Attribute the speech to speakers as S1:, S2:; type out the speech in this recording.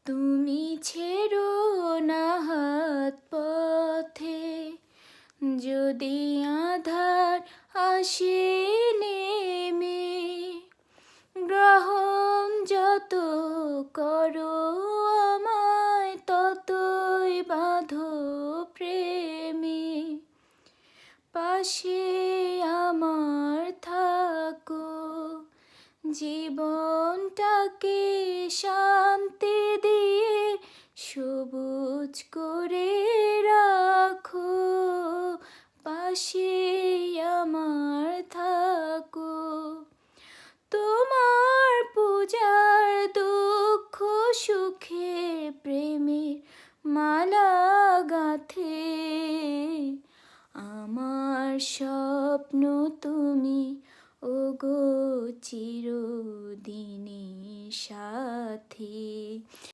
S1: তুমি ছেড়ো না হাত পথে, যদি আধার আসে নেমে। গ্রহণ যত করো আমায়, ততই বাঁধো প্রেমে। পাশে আমার থাকো, জীবনটাকে শান্তি দিয়ে সবুজ করে রাখো। পাশে আমার থাকো, তোমার পূজার দুঃখ সুখে প্রেমের মালা গাঁথে। আমার স্বপ্ন তুমি, ওগো চিরদিনের সাথী।